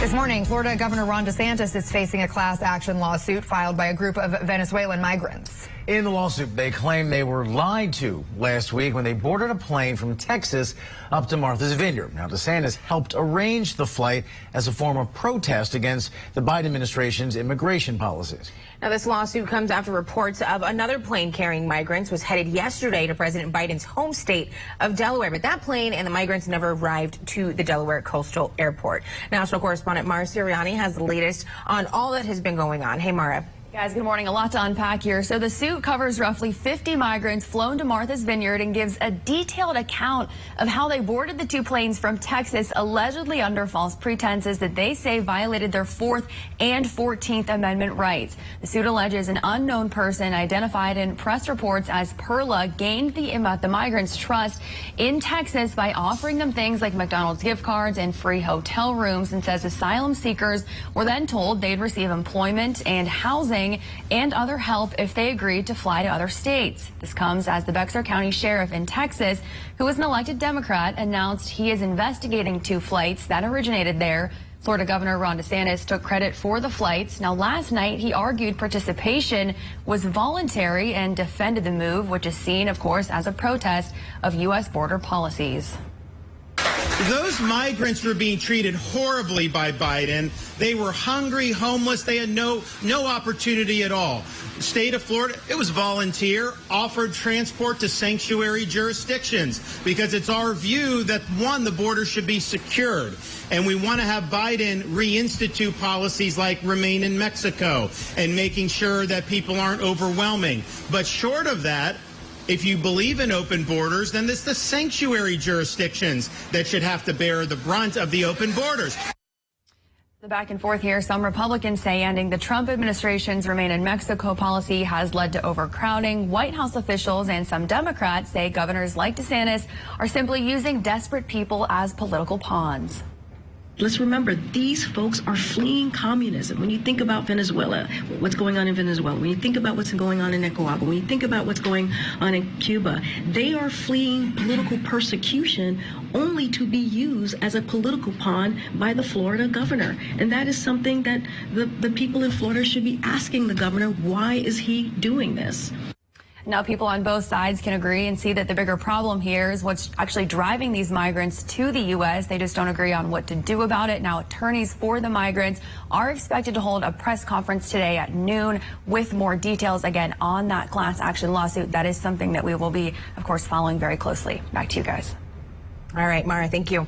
This morning, Florida Governor Ron DeSantis is facing a class action lawsuit filed by a group of Venezuelan migrants. In the lawsuit, they claim they were lied to last week when they boarded a plane from Texas up to Martha's Vineyard. Now, DeSantis helped arrange the flight as a form of protest against the Biden administration's immigration policies. Now, this lawsuit comes after reports of another plane carrying migrants was headed yesterday to President Biden's home state of Delaware. But that plane and the migrants never arrived to the Delaware Coastal Airport. National correspondent Mara Siriani has the latest on all that has been going on. Hey, Mara. Guys, good morning. A lot to unpack here. So the suit covers roughly 50 migrants flown to Martha's Vineyard and gives a detailed account of how they boarded the two planes from Texas, allegedly under false pretenses that they say violated their 4th and 14th Amendment rights. The suit alleges an unknown person identified in press reports as Perla gained the migrants' trust in Texas by offering them things like McDonald's gift cards and free hotel rooms, and says asylum seekers were then told they'd receive employment and housing and other help if they agreed to fly to other states. This comes as the Bexar County Sheriff in Texas, who is an elected Democrat, announced he is investigating 2 flights that originated there. Florida Governor Ron DeSantis took credit for the flights. Now, last night, he argued participation was voluntary and defended the move, which is seen, of course, as a protest of U.S. border policies. Those migrants were being treated horribly by Biden. They were hungry, homeless. They had no opportunity at all. The state of Florida, it was volunteer, offered transport to sanctuary jurisdictions because it's our view that, one, the border should be secured. And we want to have Biden reinstitute policies like remain in Mexico and making sure that people aren't overwhelming. But short of that, if you believe in open borders, then it's the sanctuary jurisdictions that should have to bear the brunt of the open borders. The back and forth here, some Republicans say ending the Trump administration's remain in Mexico policy has led to overcrowding. White House officials and some Democrats say governors like DeSantis are simply using desperate people as political pawns. Let's remember, these folks are fleeing communism. When you think about Venezuela, what's going on in Venezuela, when you think about what's going on in Nicaragua, when you think about what's going on in Cuba, they are fleeing political persecution only to be used as a political pawn by the Florida governor. And that is something that the people in Florida should be asking the governor, why is he doing this? Now, people on both sides can agree and see that the bigger problem here is what's actually driving these migrants to the U.S. They just don't agree on what to do about it. Now, attorneys for the migrants are expected to hold a press conference today at noon with more details, again, on that class action lawsuit. That is something that we will be, of course, following very closely. Back to you guys. All right, Mara, thank you.